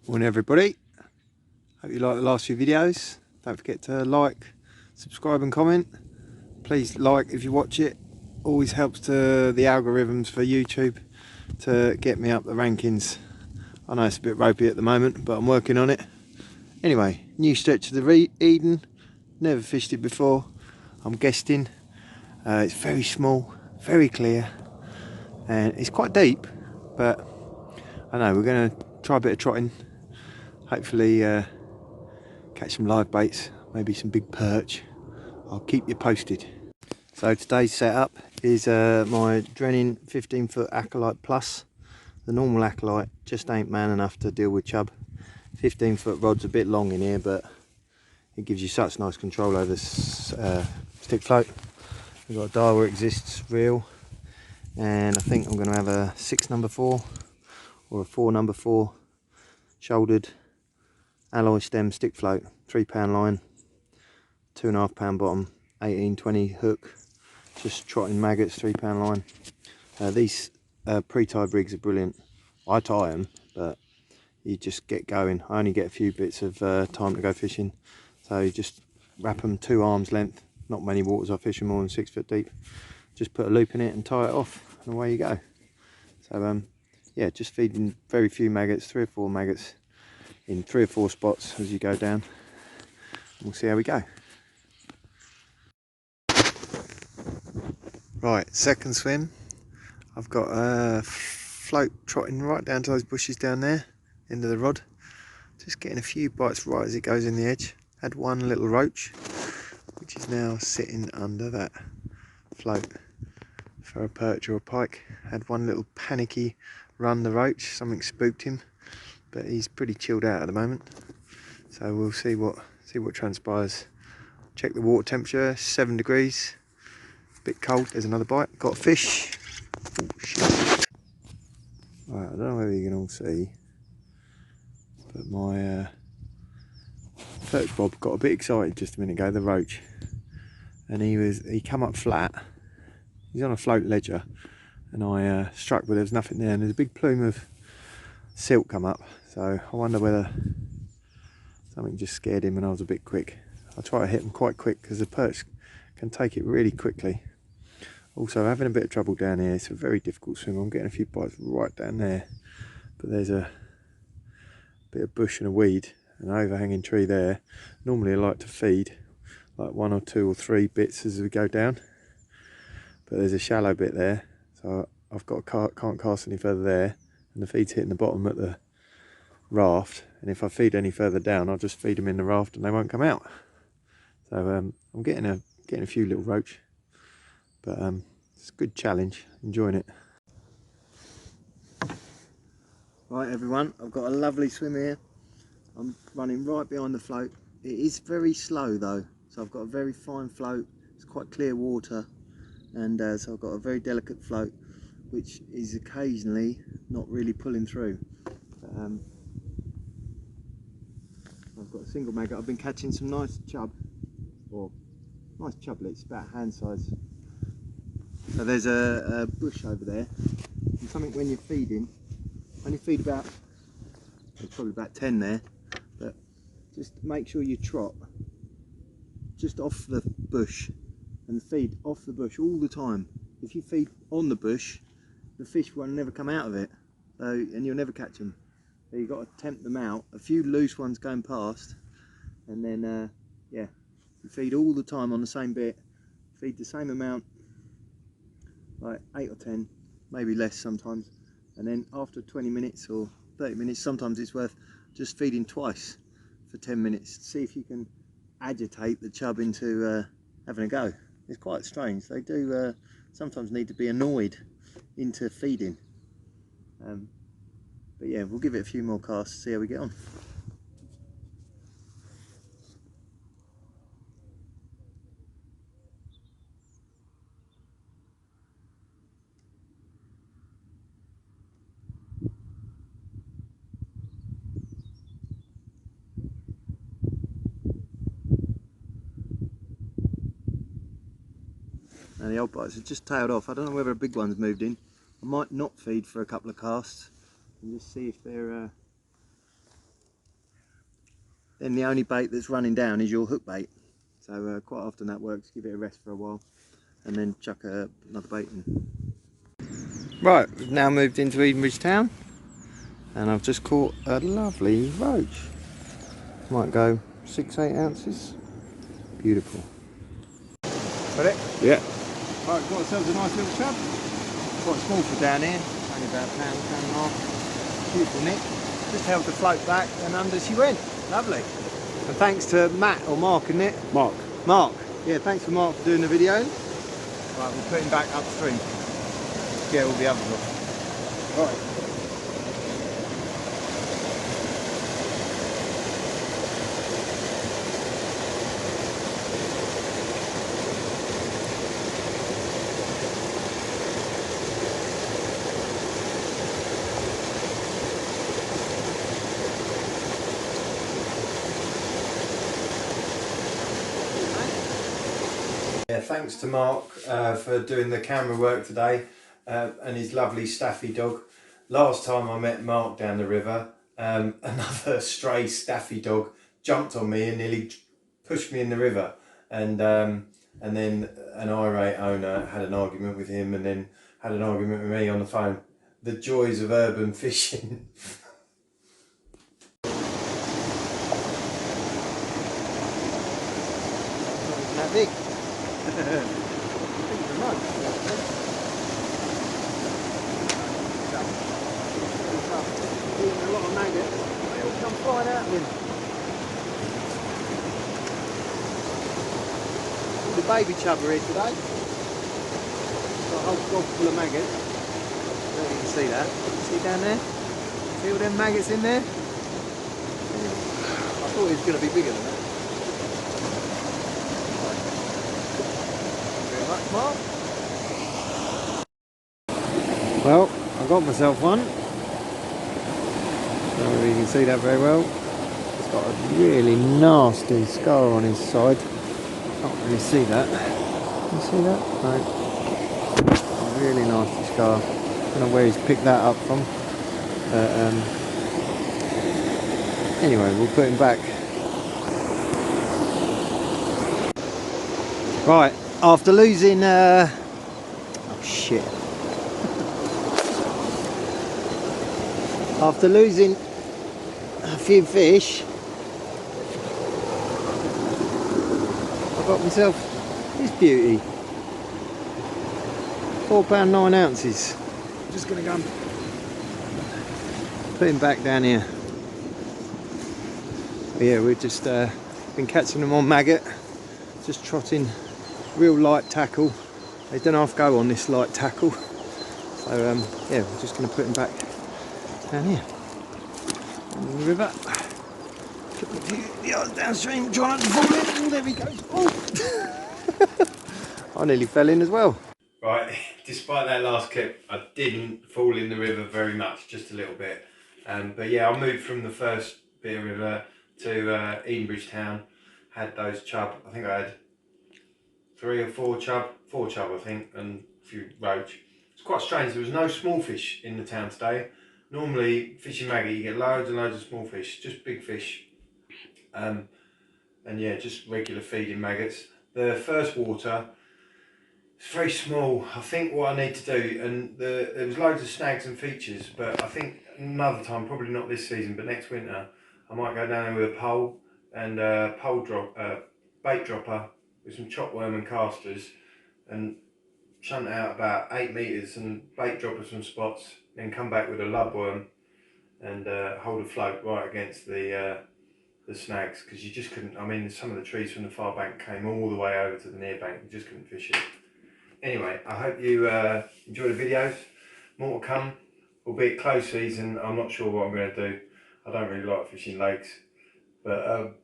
Morning everybody, hope you like the last few videos. Don't forget to like, subscribe and comment. Please like if you watch it, always helps to the algorithms for YouTube to get me up the rankings. I know it's a bit ropey at the moment, but I'm working on it. Anyway, new stretch of the Eden, never fished it before. I'm guesting. It's very small, very clear, and it's quite deep, but I know we're going to try a bit of trotting, hopefully catch some live baits, maybe some big perch. I'll keep you posted. So today's setup is my Trotting 15-foot Acolyte Plus. The normal Acolyte just ain't man enough to deal with chub. 15-foot rod's a bit long in here, but it gives you such nice control over this stick float. We've got a dial where it exists reel, and I think I'm going to have a 6 number 4 or a 4 number 4 shouldered alloy stem stick float, 3-pound line, 2.5-pound bottom, 18-20 hook, just trotting maggots, 3-pound line. These pre-tied rigs are brilliant. I tie them, but you just get going. I only get a few bits of time to go fishing, so you just wrap them 2 arms length. Not many waters I fish more than 6 foot deep. Just put a loop in it and tie it off, and away you go. So yeah, just feeding very few maggots, 3 or 4 maggots in 3 or 4 spots as you go down. We'll see how we go. Right, second swim. I've got a float trotting right down to those bushes down there, end of the rod. Just getting a few bites right as it goes in the edge. Had one little roach, which is now sitting under that float for a perch or a pike. Had one little panicky run the roach, something spooked him, but he's pretty chilled out at the moment. So we'll see what transpires. Check the water temperature, 7 degrees. Bit cold. There's another bite. Got a fish. Oh shit. Right, I don't know whether you can all see, but my perch bob got a bit excited just a minute ago, the roach, and he come up flat. He's on a float ledger, and I struck, but there was nothing there, and there's a big plume of silt come up, so I wonder whether something just scared him and I was a bit quick. I try to hit him quite quick because the perch can take it really quickly. Also having a bit of trouble down here. It's a very difficult swim. I'm getting a few bites right down there, but there's a bit of bush and a weed, an overhanging tree there. Normally I like to feed like 1 or 2 or 3 bits as we go down, but there's a shallow bit there, so I've got can't cast any further there, and the feed's hitting the bottom at the raft, and if I feed any further down I'll just feed them in the raft and they won't come out. So I'm getting a few little roach, but it's a good challenge, enjoying it. Right everyone, I've got a lovely swim here. I'm running right behind the float. It is very slow though, so I've got a very fine float. It's quite clear water, and so I've got a very delicate float, which is occasionally not really pulling through. But, I've got a single maggot. I've been catching some nice chub, or nice chublets, about hand size. So there's a bush over there, and something when you're feeding, only feed about, there's probably about 10 there, but just make sure you trot just off the bush and feed off the bush all the time. If you feed on the bush, the fish will never come out of it, so, and you'll never catch them. So you've got to tempt them out, a few loose ones going past, and then yeah, you feed all the time on the same bit, feed the same amount, like 8 or 10, maybe less sometimes, and then after 20 minutes or 30 minutes, sometimes it's worth just feeding twice for 10 minutes. See if you can agitate the chub into having a go. It's quite strange. They do sometimes need to be annoyed into feeding. But yeah, we'll give it a few more casts, see how we get on. Now the old bites have just tailed off. I don't know whether a big one's moved in. I might not feed for a couple of casts and just see if they're then the only bait that's running down is your hook bait. So quite often that works. Give it a rest for a while and then chuck another bait in. Right, we've now moved into Edenbridge town and I've just caught a lovely roach. Might go 6-8 ounces. Beautiful. Got it? Yeah. Right, got ourselves a nice little chub. Quite small for down here, only about a pound and a half. Beautiful nick. Just held the float back and under she went. Lovely. And thanks to Matt or Mark, isn't it? Mark. Mark. Yeah, thanks for Mark for doing the video. Right, we'll put him back upstream. Get all the others off. Right. Yeah, thanks to Mark for doing the camera work today and his lovely Staffy dog. Last time I met Mark down the river, another stray Staffy dog jumped on me and nearly pushed me in the river, and then an irate owner had an argument with him and then had an argument with me on the phone. The joys of urban fishing. Not that big. Thank you very much. Eating a lot of maggots. They all come flying out of him. The baby chubber here today. Got a whole gob full of maggots. I don't know if you can see that. See down there? See all them maggots in there? I thought he was going to be bigger than that. Mark. Well, I got myself one. I don't know if you can see that very well. It's got a really nasty scar on his side. Can't really see that. Can you see that? No. A really nasty scar. I don't know where he's picked that up from. Anyway, we'll put him back. Right. After losing, oh shit. After losing a few fish, I got myself this beauty. £4 9 ounces. I'm just going to go and put him back down here. But yeah, we've just been catching them on maggot, just trotting. Real light tackle. They don't half go on this light tackle. So yeah, we're just going to put him back down here in the river. Put a few yards downstream, try not to fall in. Oh, there he goes. Oh. I nearly fell in as well. Right, despite that last clip, I didn't fall in the river very much, just a little bit. But yeah, I moved from the first bit of river to Edenbridge town. Had those chub. I think I had 3 or 4 chub, I think, and a few roach. It's quite strange, there was no small fish in the town today. Normally, fishing maggot, you get loads and loads of small fish, just big fish. And yeah, just regular feeding maggots. The first water, it's very small. I think what I need to do, and there was loads of snags and features, but I think another time, probably not this season, but next winter, I might go down there with a pole and bait dropper, with some chop worm and casters, and shunt out about 8 metres and bait dropper some spots, then come back with a lub worm and hold a float right against the snags, because you just couldn't. I mean, some of the trees from the far bank came all the way over to the near bank, you just couldn't fish it. Anyway, I hope you enjoy the videos. More to come, albeit close season. I'm not sure what I'm going to do. I don't really like fishing lakes, but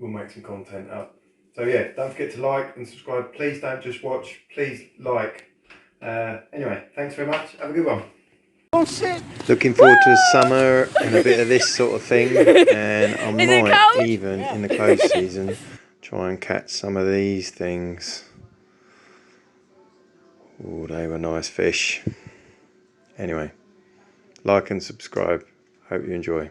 we'll make some content up. So yeah, don't forget to like and subscribe. Please don't just watch, please like. Anyway, thanks very much. Have a good one. Oh shit! Looking forward to summer and a bit of this sort of thing. And I might even, in the close season, try and catch some of these things. Oh, they were nice fish. Anyway, like and subscribe. Hope you enjoy.